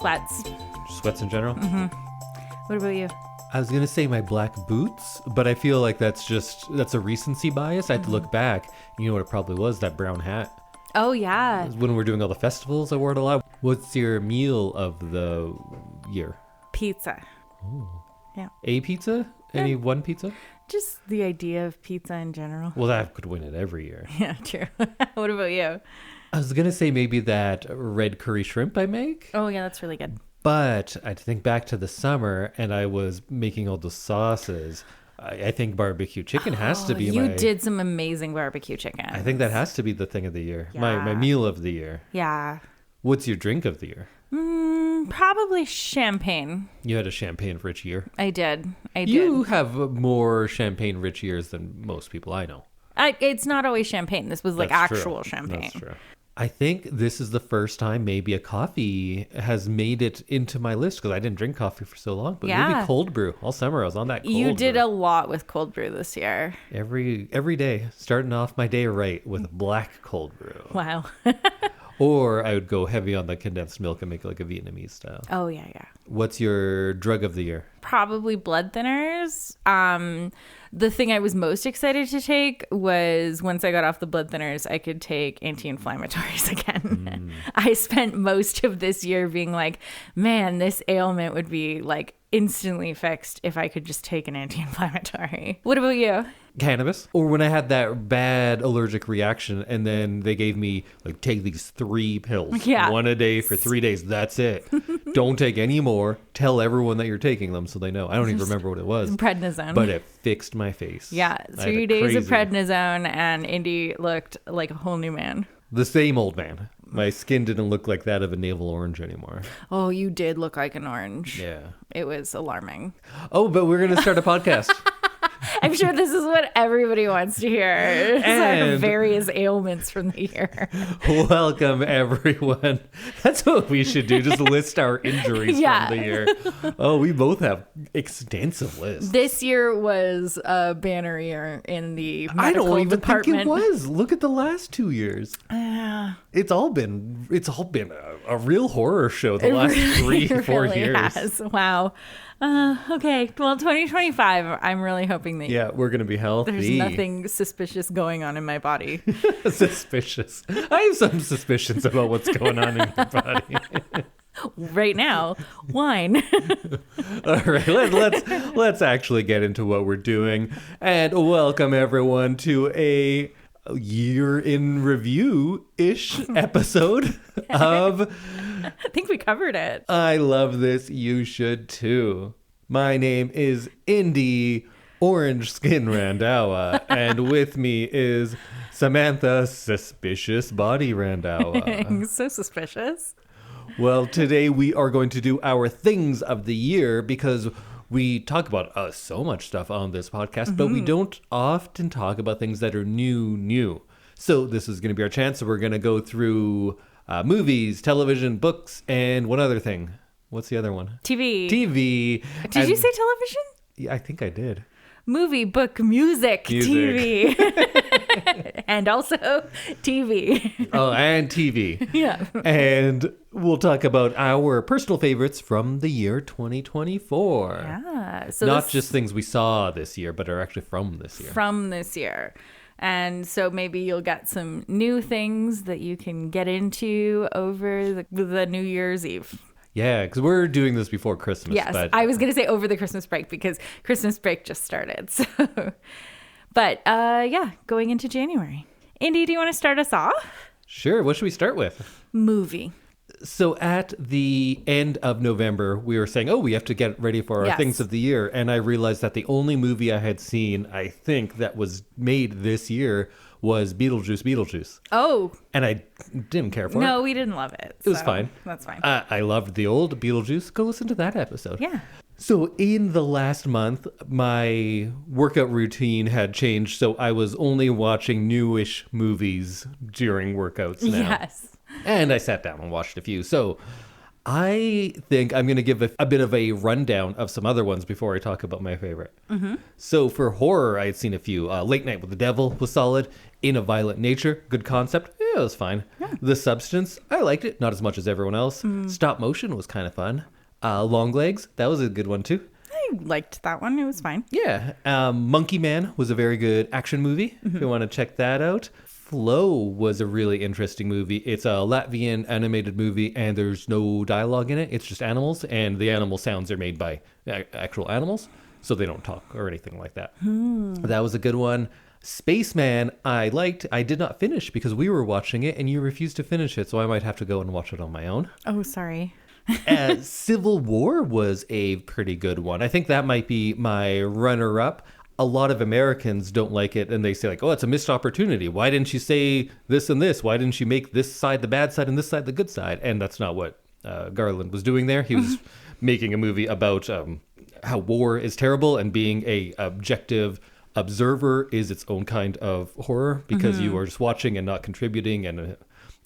Sweats. Sweats in general? Mm-hmm. What about you? I was going to say my black boots, but I feel like that's a recency bias. I had to look back. You know what it probably was? That brown hat. Oh, yeah. When we were doing all the festivals, I wore it a lot. What's your meal of the year? Pizza. Oh. Yeah. A pizza? Any one pizza? Just the idea of pizza in general. Well, that could win it every year. Yeah, true. What about you? I was going to say maybe that red curry shrimp I make. Oh, yeah, that's really good. But I think back to the summer and I was making all the sauces. I think barbecue chicken has to be You did some amazing barbecue chicken. I think that has to be the thing of the year. Yeah. My meal of the year. Yeah. What's your drink of the year? Probably champagne. You had a champagne-rich year. I did. You have more champagne-rich years than most people I know. It's not always champagne. This was like That's actual true. champagne. That's true. I think this is the first time maybe a coffee has made it into my list because I didn't drink coffee for so long. But maybe cold brew. All summer I was on that cold brew. You did a lot with cold brew this year. Every day, starting off my day right with black cold brew. Wow. Or I would go heavy on the condensed milk and make it like a Vietnamese style. Oh, yeah, yeah. What's your drug of the year? Probably blood thinners. The thing I was most excited to take was once I got off the blood thinners, I could take anti-inflammatories again. I spent most of this year being like, man, this ailment would be like instantly fixed if I could just take an anti-inflammatory. What about you? Cannabis. Or when I had that bad allergic reaction and then they gave me like, take these 3 pills. Yeah. 1 a day for 3 days. That's it. Don't take any more. Tell everyone that you're taking them so they know. I don't even remember what it was. Prednisone. But it fixed my face. Yeah. 3 days of prednisone and Indy looked like a whole new man. The same old man. My skin didn't look like that of a navel orange anymore. Oh, you did look like an orange. Yeah. It was alarming. Oh, but we're going to start a podcast. I'm sure this is what everybody wants to hear. And various ailments from the year. Welcome, everyone. That's what we should do. Just list our injuries from the year. Oh, we both have extensive lists. This year was a banner year in the medical I don't even department. think it was. Look at the last 2 years. It's all been a real horror show the last 3-4 years. Has. Wow. Okay. Well, 2025, I'm really hoping that we're going to be healthy. There's nothing suspicious going on in my body. Suspicious. I have some suspicions about what's going on in your body. Right now, wine. All right, let's actually get into what we're doing. And welcome everyone to a year in review-ish episode of I think we covered it. I Love This, You Should Too. My name is Indy, Orange Skin Randhawa, and with me is Samantha, Suspicious Body Randhawa. So suspicious. Well, today we are going to do our things of the year because we talk about so much stuff on this podcast, but we don't often talk about things that are new. So this is going to be our chance. So we're going to go through movies, television, books, and one other thing. What's the other one? TV. Did you say television? Yeah, I think I did. Movie, book, music. TV. And also TV. Oh, and TV. Yeah. And we'll talk about our personal favorites from the year 2024. Yeah. So not just things we saw this year, but are actually from this year. From this year. And so maybe you'll get some new things that you can get into over the New Year's Eve. Yeah, because we're doing this before Christmas. Yes, but I was going to say over the Christmas break because Christmas break just started. So, but going into January. Indy, do you want to start us off? Sure. What should we start with? Movie. So at the end of November, we were saying, we have to get ready for our things of the year. And I realized that the only movie I had seen, I think, that was made this year was Beetlejuice. Oh. And I didn't care for it. No, we didn't love it. It was fine. That's fine. I loved the old Beetlejuice. Go listen to that episode. Yeah. So in the last month, my workout routine had changed. So I was only watching newish movies during workouts now. Yes. And I sat down and watched a few. So I think I'm going to give a bit of a rundown of some other ones before I talk about my favorite. So for horror, I had seen a few. Late Night with the Devil was solid. In a Violent Nature, good concept. Yeah, it was fine. Yeah. The Substance, I liked it. Not as much as everyone else. Stop Motion was kind of fun. Long Legs, that was a good one too. I liked that one. It was fine. Yeah. Monkey Man was a very good action movie. If you want to check that out. Flow was a really interesting movie. It's a Latvian animated movie, and there's no dialogue in it. It's just animals, and the animal sounds are made by actual animals, so they don't talk or anything like that. That was a good one. Spaceman, I liked. I did not finish because we were watching it, and you refused to finish it, so I might have to go and watch it on my own. Oh, sorry. Civil War was a pretty good one. I think that might be my runner-up. A lot of Americans don't like it, and they say, like, oh, it's a missed opportunity. Why didn't you say this and this? Why didn't you make this side the bad side and this side the good side? And that's not what Garland was doing there. He was making a movie about how war is terrible, and being a objective observer is its own kind of horror, because you are just watching and not contributing. And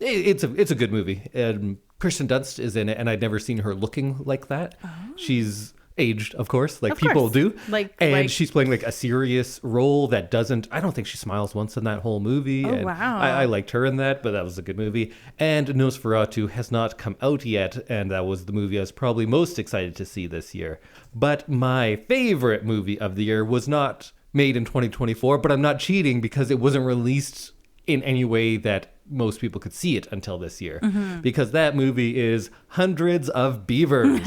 it's a good movie. And Kirsten Dunst is in it, and I'd never seen her looking like that. She's aged, of course, like people do. And she's playing like a serious role that doesn't, I don't think she smiles once in that whole movie. Oh, and wow. I liked her in that, but that was a good movie. And Nosferatu has not come out yet, and that was the movie I was probably most excited to see this year. But my favorite movie of the year was not made in 2024, but I'm not cheating because it wasn't released in any way that most people could see it until this year, because that movie is Hundreds of Beavers.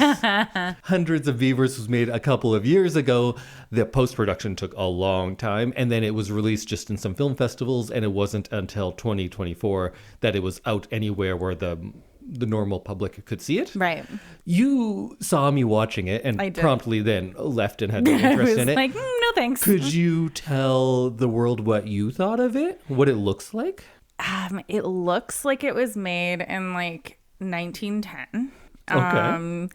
Hundreds of Beavers was made a couple of years ago. The post-production took a long time, and then it was released just in some film festivals, and it wasn't until 2024 that it was out anywhere where the normal public could see it. Right. You saw me watching it and promptly then left and had no interest in it. Like, no thanks. Could you tell the world what you thought of it? What it looks like? It looks like it was made in like 1910. Okay.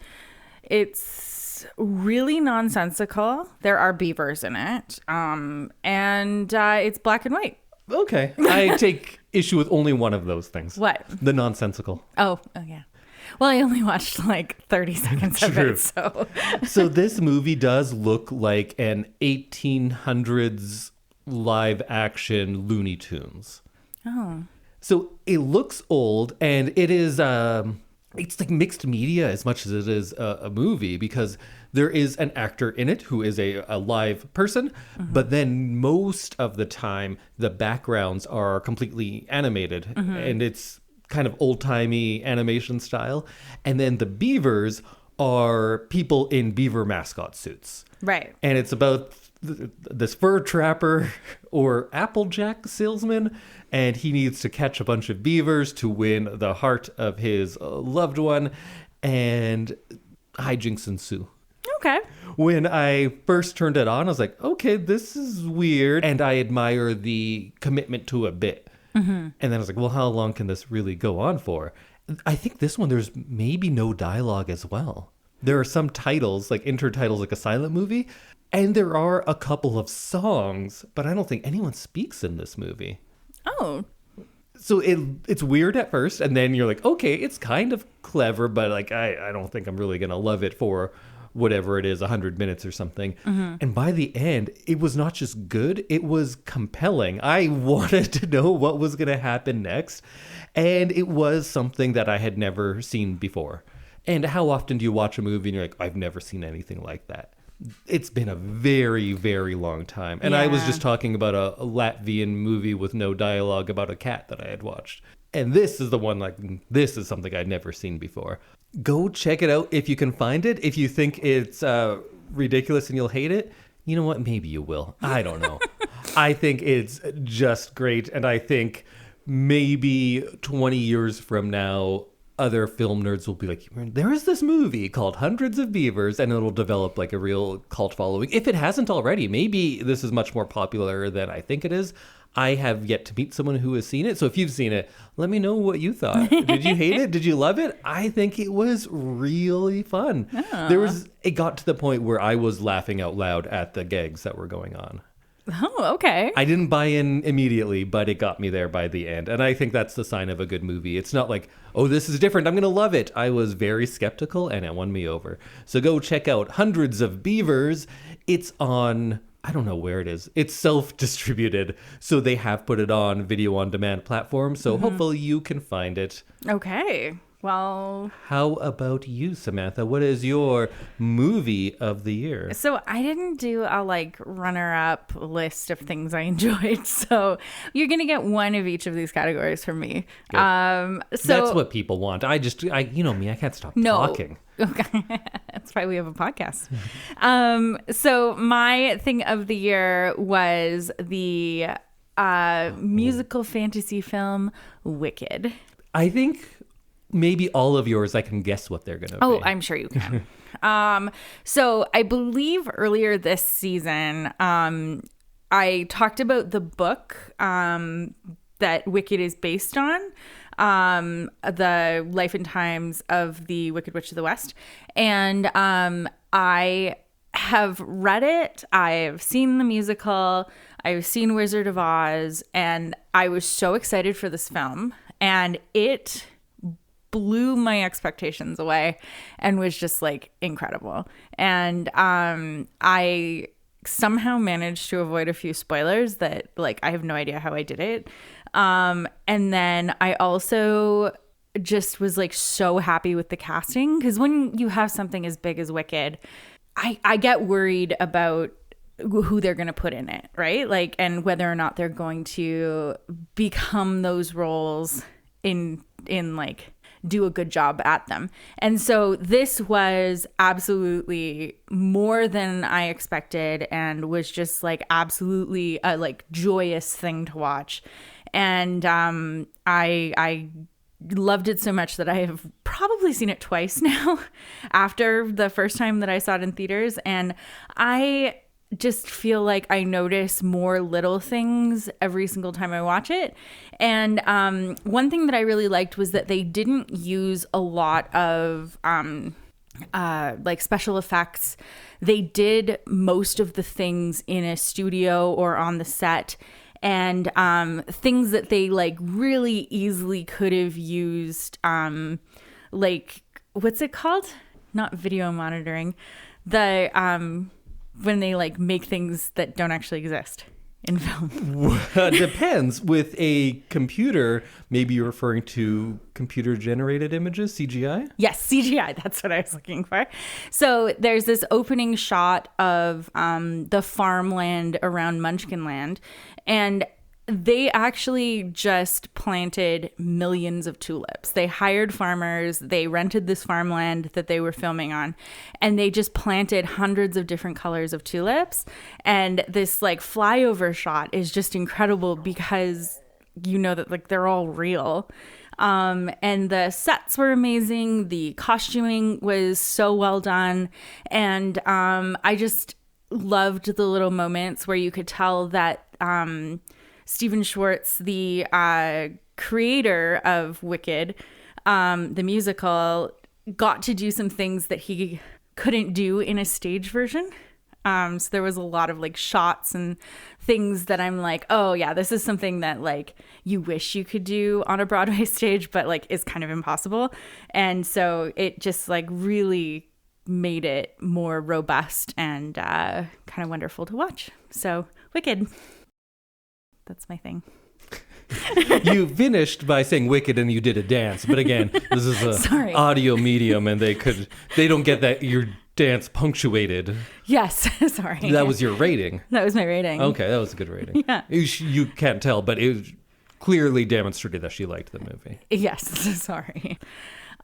It's really nonsensical. There are beavers in it. And it's black and white. Okay. I take issue with only one of those things. What? The nonsensical. Oh yeah. Well, I only watched like 30 seconds of it, so. So this movie does look like an 1800s live action Looney Tunes. Oh. So it looks old, and it is it's like mixed media as much as it is a movie, because there is an actor in it who is a live person, but then most of the time the backgrounds are completely animated, and it's kind of old-timey animation style. And then the beavers are people in beaver mascot suits. Right. And it's about this fur trapper or Applejack salesman, and he needs to catch a bunch of beavers to win the heart of his loved one, and hijinks ensue. Okay. When I first turned it on, I was like, okay, this is weird, and I admire the commitment to a bit. And then I was like, well, how long can this really go on for? I think this one, there's maybe no dialogue as well. There are some titles, like intertitles, like a silent movie, and there are a couple of songs, but I don't think anyone speaks in this movie. Oh. So it's weird at first, and then you're like, okay, it's kind of clever, but like I don't think I'm really going to love it for whatever it is, 100 minutes or something. And by the end, it was not just good, it was compelling. I wanted to know what was going to happen next, and it was something that I had never seen before. And how often do you watch a movie and you're like, I've never seen anything like that? It's been a very, very long time. And I was just talking about a Latvian movie with no dialogue about a cat that I had watched. And this is the one, like, this is something I'd never seen before. Go check it out if you can find it. If you think it's ridiculous and you'll hate it, you know what? Maybe you will. I don't know. I think it's just great. And I think maybe 20 years from now, other film nerds will be like, there is this movie called Hundreds of Beavers, and it'll develop like a real cult following. If it hasn't already, maybe this is much more popular than I think it is. I have yet to meet someone who has seen it. So if you've seen it, let me know what you thought. Did you hate it? Did you love it? I think it was really fun. It got to the point where I was laughing out loud at the gags that were going on. Oh, okay. I didn't buy in immediately, but it got me there by the end. And I think that's the sign of a good movie. It's not like, oh, this is different, I'm going to love it. I was very skeptical and it won me over. So go check out Hundreds of Beavers. It's on, I don't know where it is. It's self-distributed. So they have put it on video on demand platforms. So hopefully you can find it. Okay. Well, how about you, Samantha? What is your movie of the year? So I didn't do a runner-up list of things I enjoyed. So you're gonna get one of each of these categories from me. So that's what people want. I you know me, I can't stop talking. Okay. That's why we have a podcast. So my thing of the year was the musical fantasy film Wicked. I think maybe all of yours, I can guess what they're going to be. Oh, I'm sure you can. So I believe earlier this season, I talked about the book that Wicked is based on, the life and times of the Wicked Witch of the West. And I have read it. I've seen the musical. I've seen Wizard of Oz. And I was so excited for this film. And it blew my expectations away and was just incredible. And I somehow managed to avoid a few spoilers that I have no idea how I did it. And then I also just was so happy with the casting, because when you have something as big as Wicked, I get worried about who they're going to put in it, right? And whether or not they're going to become those roles in do a good job at them. And so this was absolutely more than I expected, and was just absolutely a joyous thing to watch. And I loved it so much that I have probably seen it twice now after the first time that I saw it in theaters. And I just feel like I notice more little things every single time I watch it. And one thing that I really liked was that they didn't use a lot of special effects. They did most of the things in a studio or on the set, and things that they really easily could have used, what's it called? Not video monitoring. The when they make things that don't actually exist in film. Depends. With a computer, maybe you're referring to computer generated images, CGI? Yes, CGI. That's what I was looking for. So there's this opening shot of the farmland around Munchkinland, and they actually just planted millions of tulips. They hired farmers, they rented this farmland that they were filming on, and they just planted hundreds of different colors of tulips. And this flyover shot is just incredible, because you know that they're all real. And the sets were amazing. The costuming was so well done. And I just loved the little moments where you could tell that Stephen Schwartz, the creator of Wicked, the musical, got to do some things that he couldn't do in a stage version. So there was a lot of shots and things that I'm oh yeah, this is something that you wish you could do on a Broadway stage, but is kind of impossible. And so it just really made it more robust and kind of wonderful to watch. So Wicked. That's my thing. You finished by saying Wicked and you did a dance, but again, this is an audio medium, and they don't get that your dance punctuated. Yes, sorry. That was your rating. That was my rating. Okay, that was a good rating. Yeah. You can't tell, but it clearly demonstrated that she liked the movie. Yes, sorry.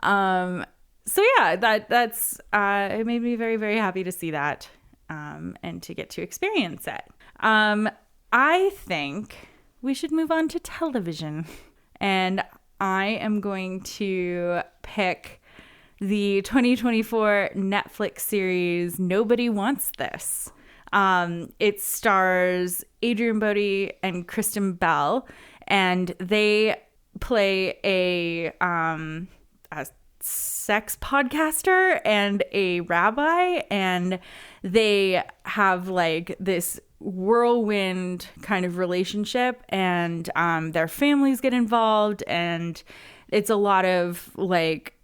So yeah, that's it made me very, very happy to see that, and to get to experience it. I think we should move on to television. And I am going to pick the 2024 Netflix series Nobody Wants This. It stars Adrian Brody and Kristen Bell, and they play a sex podcaster and a rabbi, and they have this whirlwind kind of relationship, and their families get involved, and it's a lot of like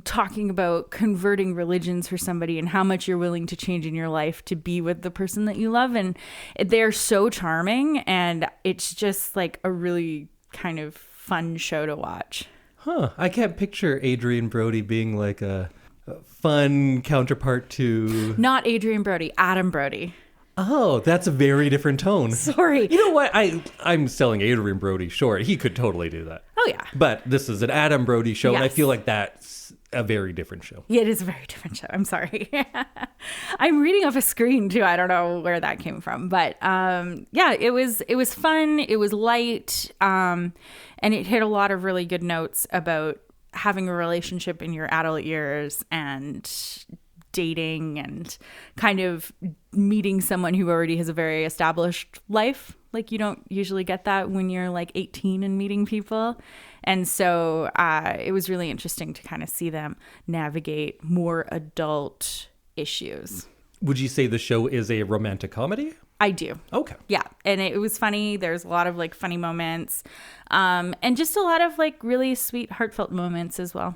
talking about converting religions for somebody and how much you're willing to change in your life to be with the person that you love. And they're so charming, and it's just like a really kind of fun show to watch. I can't picture Adrian Brody being like a fun counterpart to... Not Adrian Brody, Adam Brody. Oh, that's a very different tone. Sorry. You know what? I'm selling Adrian Brody short. He could totally do that. Oh, yeah. But this is an Adam Brody show, and I Yes. feel like that's a very different show. Yeah, it is a very different show. I'm sorry. I'm reading off a screen, too. I don't know where that came from. But, yeah, it was fun. It was light. And it hit a lot of really good notes about having a relationship in your adult years and dating and kind of meeting someone who already has a very established life. Like, you don't usually get that when you're like 18 and meeting people. And so it was really interesting to kind of see them navigate more adult issues. Would you say the show is a romantic comedy? I do. Okay. Yeah. And it was funny. There's a lot of like funny moments and just a lot of like really sweet, heartfelt moments as well.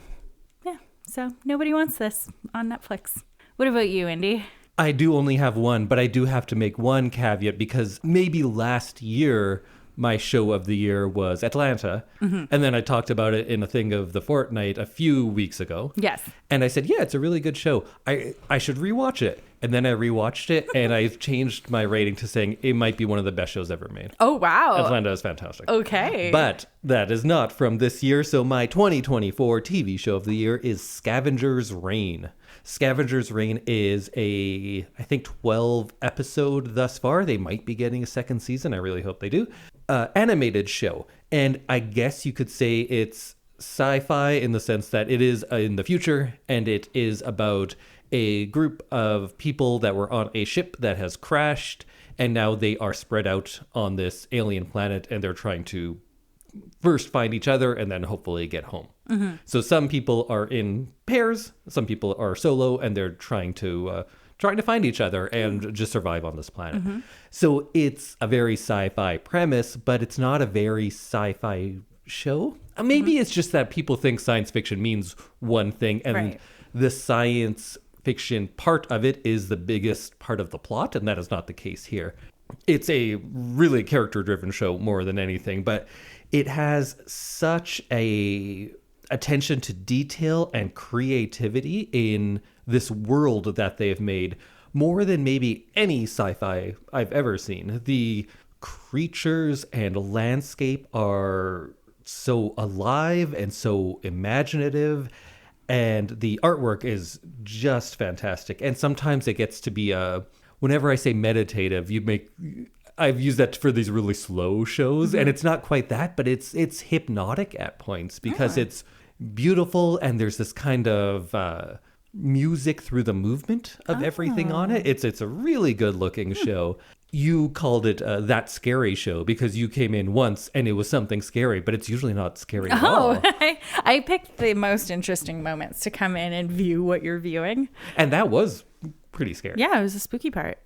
Yeah. So Nobody Wants This on Netflix. What about you, Indy? I do only have one, but I do have to make one caveat because maybe last year my show of the year was Atlanta. Mm-hmm. And then I talked about it in a thing of the fortnight a few weeks ago. Yes. And I said, yeah, it's a really good show. I should rewatch it. And then I rewatched it and I've changed my rating to saying it might be one of the best shows ever made. Oh, wow. Atlanta is fantastic. Okay. But that is not from this year. So my 2024 TV show of the year is Scavenger's Reign. Scavenger's Reign is I think 12 episode thus far. They might be getting a second season. I really hope they do. Animated show. And I guess you could say it's sci-fi in the sense that it is in the future, and it is about a group of people that were on a ship that has crashed, and now they are spread out on this alien planet, and they're trying to first find each other and then hopefully get home. Mm-hmm. So some people are in pairs, some people are solo, and they're trying to find each other and just survive on this planet. Mm-hmm. So it's a very sci-fi premise, but it's not a very sci-fi show. Maybe it's just that people think science fiction means one thing, and the science fiction part of it is the biggest part of the plot, and that is not the case here. It's a really character-driven show more than anything, but it has such a attention to detail and creativity in this world that they've made, more than maybe any sci-fi I've ever seen. The creatures and landscape are so alive and so imaginative, and the artwork is just fantastic. And sometimes it gets to be whenever I say meditative, I've used that for these really slow shows, and it's not quite that, but it's hypnotic at points because it's beautiful, and there's this kind of music through the movement of everything on it. It's a really good looking show. You called it That Scary Show because you came in once and it was something scary, but it's usually not scary at all. I picked the most interesting moments to come in and view what you're viewing. And that was pretty scary. Yeah, it was a spooky part.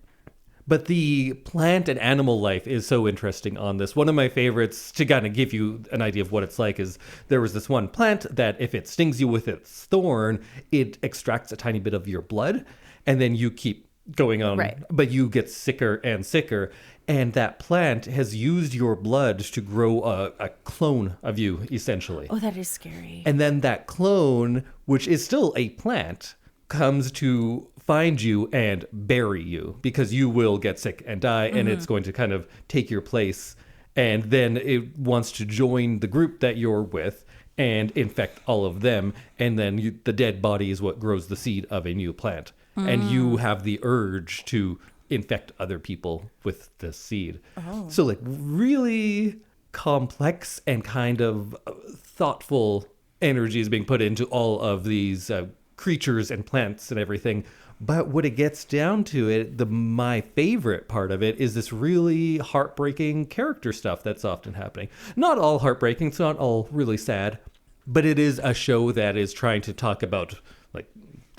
But the plant and animal life is so interesting on this. One of my favorites, to kind of give you an idea of what it's like, is there was this one plant that if it stings you with its thorn, it extracts a tiny bit of your blood, and then you keep going on, but you get sicker and sicker. And that plant has used your blood to grow a clone of you, essentially. Oh, that is scary. And then that clone, which is still a plant, comes to find you and bury you because you will get sick and die, and it's going to kind of take your place. And then it wants to join the group that you're with and infect all of them. And then the dead body is what grows the seed of a new plant. And you have the urge to infect other people with the seed. So like really complex and kind of thoughtful energy is being put into all of these creatures and plants and everything. But when it gets down to it, my favorite part of it is this really heartbreaking character stuff that's often happening. Not all heartbreaking, it's not all really sad, but it is a show that is trying to talk about like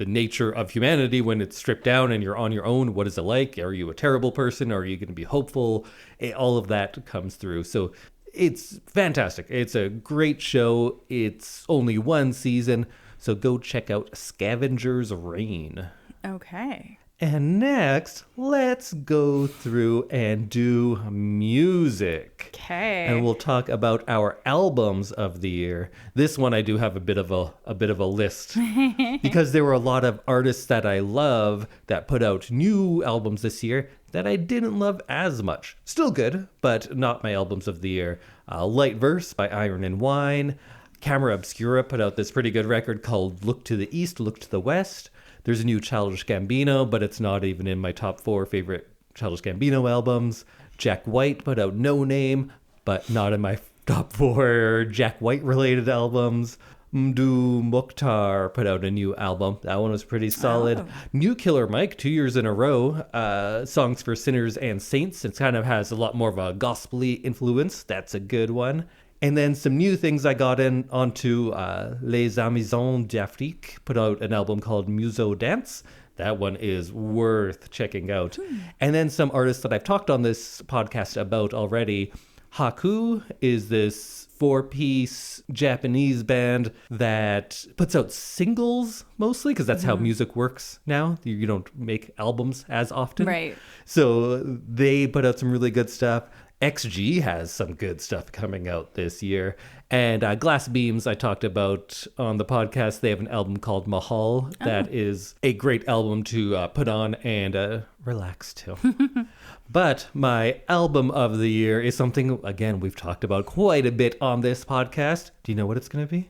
the nature of humanity when it's stripped down and you're on your own. What is it like? Are you a terrible person? Are you going to be hopeful? All of that comes through. So it's fantastic. It's a great show. It's only one season. So go check out Scavenger's Reign. Okay. And next, let's go through and do music. Okay. And we'll talk about our albums of the year. This one I do have a bit of a list because there were a lot of artists that I love that put out new albums this year that I didn't love as much. Still good, but not my albums of the year. Light Verse by Iron and Wine. Camera Obscura put out this pretty good record called Look to the East, Look to the West. There's a new Childish Gambino, but it's not even in my top 4 favorite Childish Gambino albums. Jack White put out No Name, but not in my top 4 Jack White related albums. Mdu Mukhtar put out a new album. That one was pretty solid. New Killer Mike, 2 years in a row. Songs for Sinners and Saints. It kind of has a lot more of a gospel-y influence. That's a good one. And then some new things I got onto Les Amusants d'Afrique put out an album called Muso Dance. That one is worth checking out. And then some artists that I've talked on this podcast about already. Haku is this 4-piece Japanese band that puts out singles mostly because that's how music works now. You don't make albums as often. Right. So they put out some really good stuff. XG has some good stuff coming out this year. And Glass Beams, I talked about on the podcast. They have an album called Mahal that is a great album to put on and relax to. But my album of the year is something, again, we've talked about quite a bit on this podcast. Do you know what it's going to be?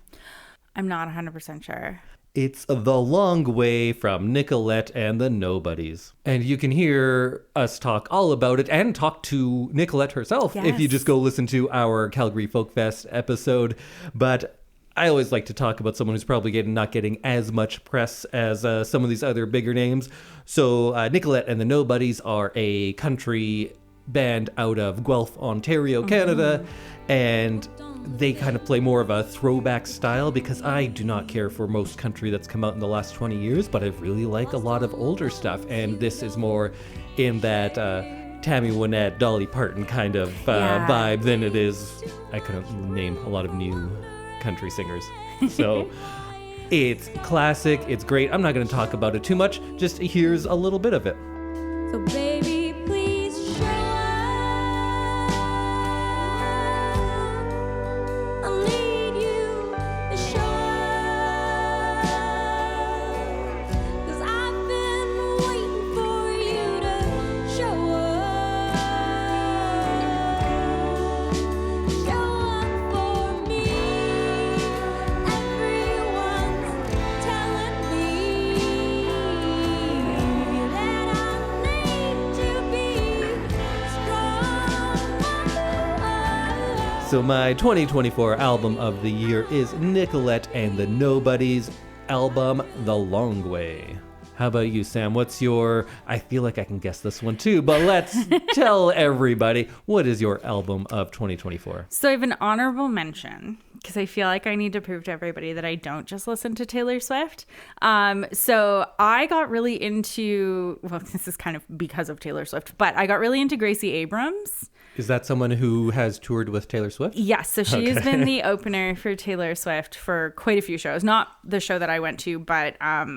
I'm not 100% sure. It's The Long Way from Nicolette and the Nobodies. And you can hear us talk all about it and talk to Nicolette herself if you just go listen to our Calgary Folk Fest episode. But I always like to talk about someone who's probably not getting as much press as some of these other bigger names. So Nicolette and the Nobodies are a country band out of Guelph, Ontario, Canada. And they kind of play more of a throwback style because I do not care for most country that's come out in the last 20 years, but I really like a lot of older stuff. And this is more in that Tammy Wynette, Dolly Parton kind of vibe than it is. I couldn't name a lot of new country singers. So it's classic. It's great. I'm not going to talk about it too much. Just here's a little bit of it. So baby, please show up. I need you to show up. 'Cause I've been waiting for you to show up. Show up for me. Everyone's telling me that I need to be strong. So my 2024 album of the year is Nicolette and the Nobodies album, The Long Way. How about you, Sam? What's your... I feel like I can guess this one too, but let's tell everybody, what is your album of 2024? So I have an honorable mention because I feel like I need to prove to everybody that I don't just listen to Taylor Swift. So I got really into, well, this is kind of because of Taylor Swift, but I got really into Gracie Abrams. Is that someone who has toured with Taylor Swift? Yes, so she has been the opener for Taylor Swift for quite a few shows. Not the show that I went to, but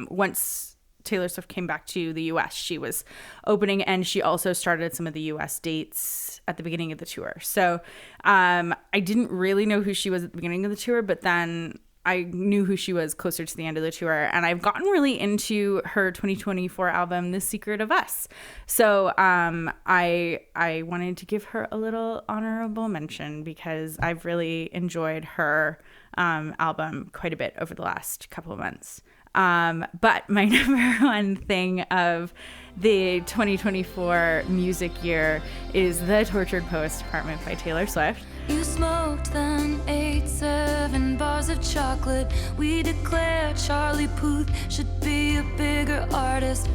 once Taylor Swift came back to the US, she was opening, and she also started some of the US dates at the beginning of the tour. So I didn't really know who she was at the beginning of the tour, but then I knew who she was closer to the end of the tour. And I've gotten really into her 2024 album, The Secret of Us. So I wanted to give her a little honorable mention because I've really enjoyed her album quite a bit over the last couple of months. But my number one thing of the 2024 music year is The Tortured Poets Department by Taylor Swift. You smoked, then ate 7 bars of chocolate. We declare Charlie Puth should be a bigger artist.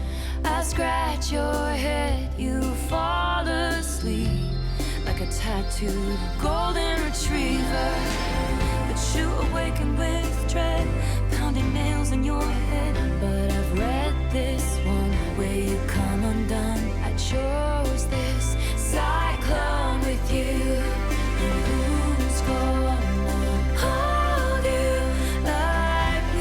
I scratch your head, you fall asleep like a tattooed golden retriever. But you awaken with dread, pounding nails holes in your head. But I've read this one where you come undone. I chose this cyclone with you. And who's gonna hold you like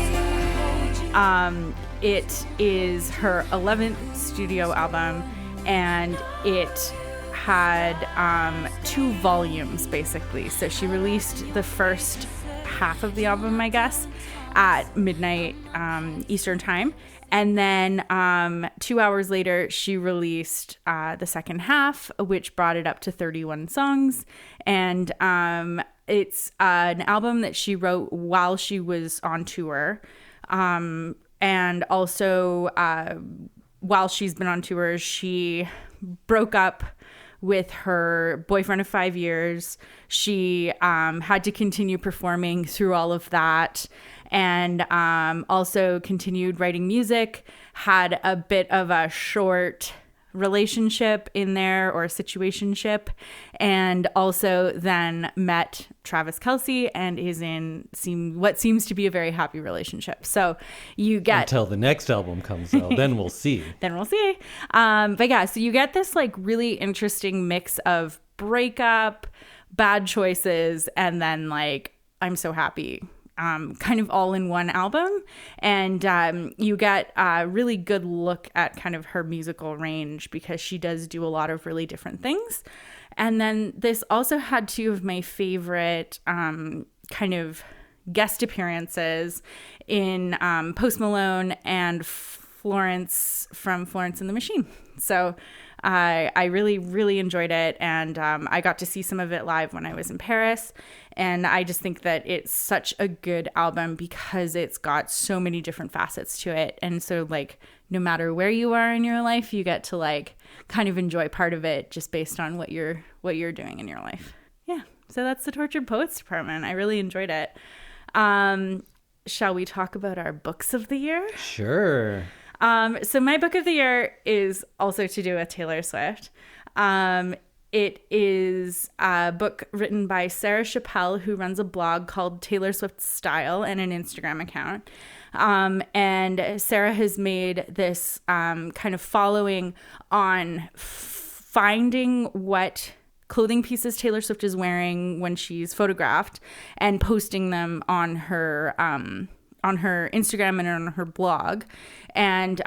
me? It is her 11th studio album, and it had 2 volumes basically. So she released the first half of the album, I guess, at midnight Eastern time, and then 2 hours later she released the second half, which brought it up to 31 songs. And it's an album that she wrote while she was on tour, and also while she's been on tour, she broke up with her boyfriend of 5 years. She had to continue performing through all of that, and also continued writing music, had a bit of a short relationship in there, or situationship, and also then met Travis Kelce and is in what seems to be a very happy relationship. So you get until the next album comes out, then we'll see. Then we'll see. But yeah, so you get this like really interesting mix of breakup, bad choices, and then like I'm so happy. Kind of all in one album. And you get a really good look at kind of her musical range, because she does do a lot of really different things. And then this also had 2 of my favorite kind of guest appearances in Post Malone and Florence from Florence and the Machine. So I really, really enjoyed it. And I got to see some of it live when I was in Paris. And I just think that it's such a good album because it's got so many different facets to it. And so like, no matter where you are in your life, you get to like kind of enjoy part of it just based on what you're doing in your life. Yeah. So that's the Tortured Poets Department. I really enjoyed it. Shall we talk about our books of the year? Sure. So my book of the year is also to do with Taylor Swift. It is a book written by Sarah Chappelle, who runs a blog called Taylor Swift Style and an Instagram account. And Sarah has made this kind of following on finding what clothing pieces Taylor Swift is wearing when she's photographed and posting them on her Instagram and on her blog, and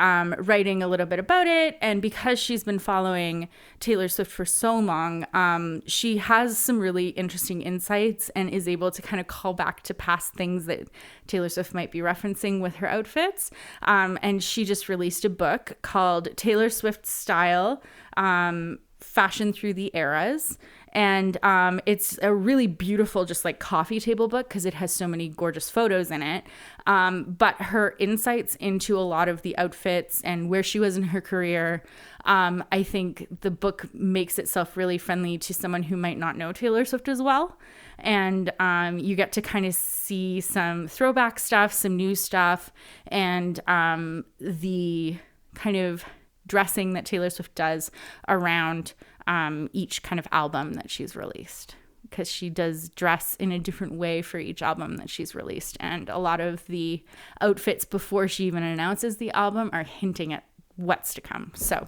writing a little bit about it. And because she's been following Taylor Swift for so long, she has some really interesting insights and is able to kind of call back to past things that Taylor Swift might be referencing with her outfits. And she just released a book called Taylor Swift Style, Fashion Through the Eras. And it's a really beautiful, just like coffee table book because it has so many gorgeous photos in it. But her insights into a lot of the outfits and where she was in her career, I think the book makes itself really friendly to someone who might not know Taylor Swift as well. And you get to kind of see some throwback stuff, some new stuff, and the kind of dressing that Taylor Swift does around each kind of album that she's released, because she does dress in a different way for each album that she's released. And a lot of the outfits before she even announces the album are hinting at what's to come. So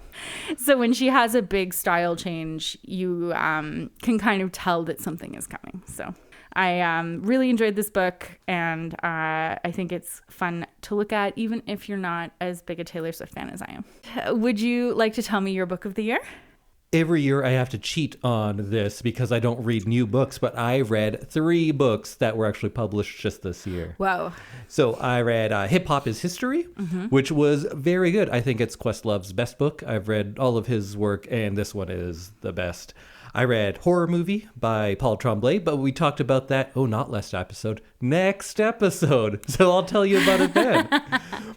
when she has a big style change, you can kind of tell that something is coming. So I really enjoyed this book, and I think it's fun to look at, even if you're not as big a Taylor Swift fan as I am. Would you like to tell me your book of the year? Every year I have to cheat on this because I don't read new books, but I read 3 books that were actually published just this year. Wow. So I read Hip Hop is History, which was very good. I think it's Questlove's best book. I've read all of his work, and this one is the best. I read Horror Movie by Paul Tremblay, but we talked about that, not last episode, next episode. So I'll tell you about it then.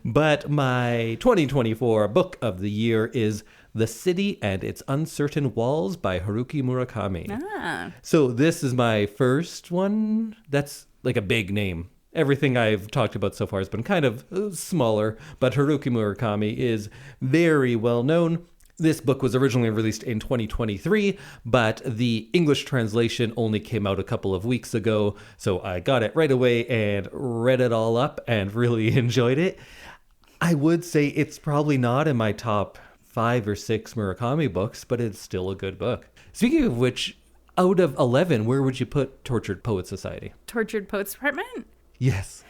But my 2024 book of the year is The City and Its Uncertain Walls by Haruki Murakami. So this is my first one that's like a big name. Everything I've talked about so far has been kind of smaller, but Haruki Murakami is very well known. This book was originally released in 2023, but the English translation only came out a couple of weeks ago. So I got it right away and read it all up and really enjoyed it. I would say it's probably not in my top 5 or 6 Murakami books, but it's still a good book. Speaking of which, out of 11, where would you put Tortured Poets Society? Tortured Poets Department? Yes.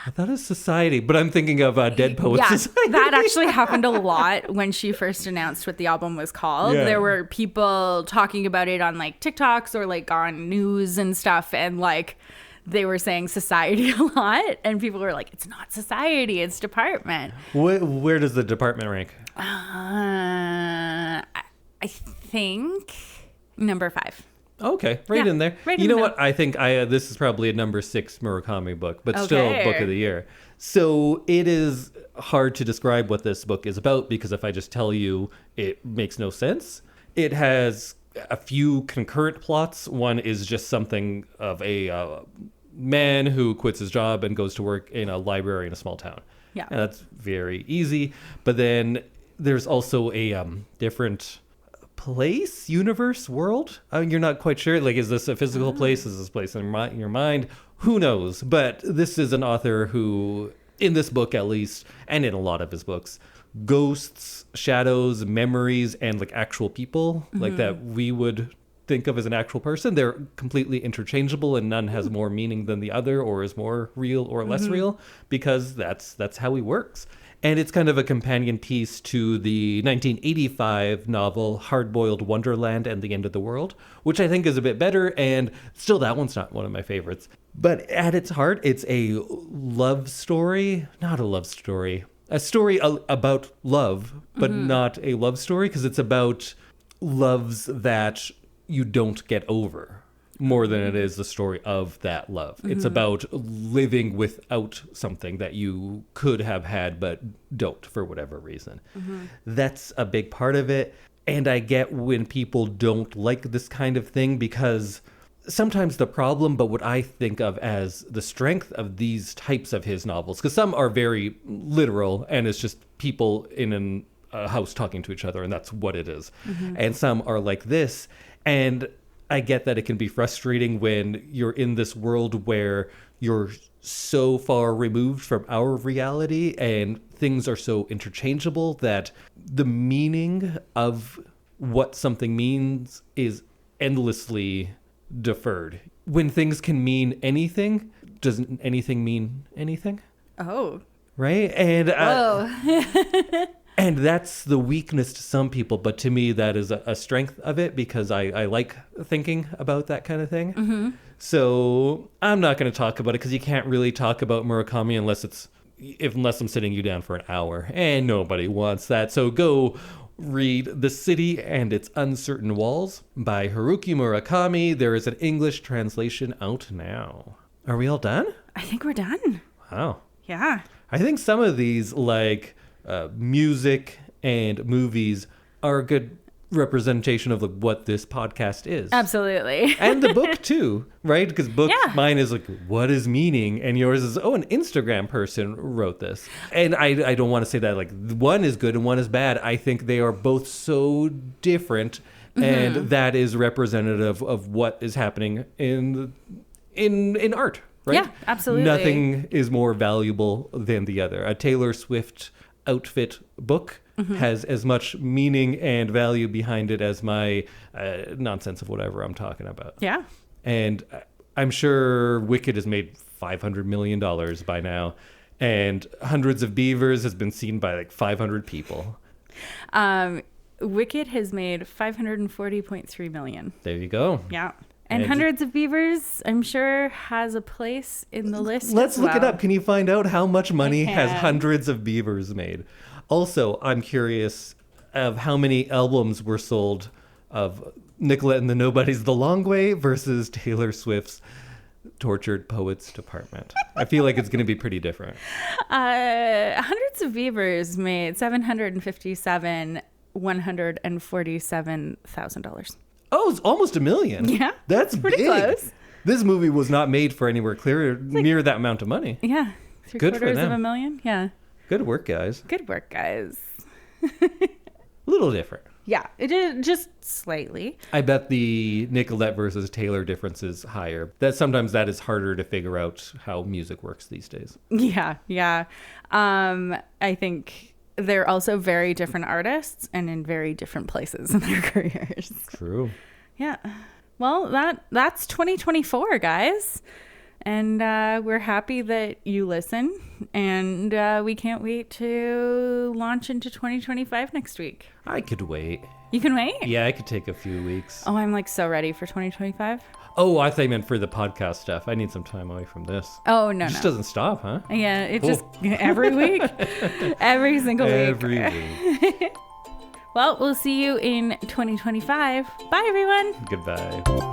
I thought it was Society, but I'm thinking of Dead Poets Society. That actually happened a lot when she first announced what the album was called. Yeah. There were people talking about it on like TikToks or like on news and stuff, and like they were saying Society a lot, and people were like, it's not Society, it's Department. Where does the Department rank? I think number 5. Okay, right in there. Right you in know the what? I think this is probably a number 6 Murakami book, but still book of the year. So it is hard to describe what this book is about, because if I just tell you, it makes no sense. It has a few concurrent plots. One is just something of a man who quits his job and goes to work in a library in a small town. Yeah. And that's very easy. But then there's also a different place, universe, world. You're not quite sure. Like, is this a physical place? Is this place in your mind? Who knows? But this is an author who, in this book at least, and in a lot of his books, ghosts, shadows, memories, and like actual people, like that we would think of as an actual person, they're completely interchangeable, and none has more meaning than the other, or is more real or less real, because that's how he works. And it's kind of a companion piece to the 1985 novel Hard-Boiled Wonderland and the End of the World, which I think is a bit better, and still that one's not one of my favorites. But at its heart, it's a love story, not a love story, a story about love, but not a love story, because it's about loves that you don't get over, more than it is the story of that love. It's about living without something that you could have had but don't for whatever reason. That's a big part of it. And I get when people don't like this kind of thing, because sometimes the problem, but what I think of as the strength of these types of his novels, because some are very literal and it's just people in a house talking to each other and that's what it is. And some are like this. And I get that it can be frustrating when you're in this world where you're so far removed from our reality and things are so interchangeable that the meaning of what something means is endlessly deferred. When things can mean anything, doesn't anything mean anything? Oh. Right? And Whoa. and that's the weakness to some people, but to me that is a strength of it, because I like thinking about that kind of thing. So I'm not going to talk about it, because you can't really talk about Murakami unless I'm sitting you down for an hour, and nobody wants that. So go read The City and Its Uncertain Walls by Haruki Murakami. There is an English translation out now. Are we all done? I think we're done. Wow. Yeah. I think some of these, like music and movies, are a good representation of what this podcast is. Absolutely. And the book too, right? Because mine is like, what is meaning? And yours is, an Instagram person wrote this. And I don't want to say that like one is good and one is bad. I think they are both so different, and that is representative of what is happening in art, right? Yeah, absolutely. Nothing is more valuable than the other. A Taylor Swift outfit book has as much meaning and value behind it as my nonsense of whatever I'm talking about. Yeah. And I'm sure Wicked has made $500 million by now, and Hundreds of Beavers has been seen by like 500 people. Wicked has made $540.3 million. There you go. Yeah. And Hundreds of Beavers, I'm sure, has a place in the list. Let's look it well. up. Can you find out how much money has Hundreds of Beavers made? Also, I'm curious of how many albums were sold of Nicolette and the Nobodies The Long Way versus Taylor Swift's Tortured Poets Department. I feel like it's going to be pretty different. Hundreds of Beavers made $147,000. Oh, it's almost $1 million. Yeah. That's pretty big. close. This movie was not made for anywhere near that amount of money. Yeah. Good for them. $750,000. Yeah. Good work, guys. Good work, guys. Look little different. Yeah, it is just slightly. I bet the Nicolette versus Taylor difference is higher. That sometimes that is harder to figure out how music works these days. Yeah. I think they're also very different artists and in very different places in their careers. True. Yeah. Well, that's 2024, guys. And we're happy that you listen. And we can't wait to launch into 2025 next week. I could wait. You can wait? Yeah, I could take a few weeks. Oh, I'm like so ready for 2025. Oh, I thought you meant for the podcast stuff. I need some time away from this. Oh, no, It just doesn't stop, huh? Yeah, it Cool. just every week. Every single week. Every week. Well, we'll see you in 2025. Bye, everyone. Goodbye.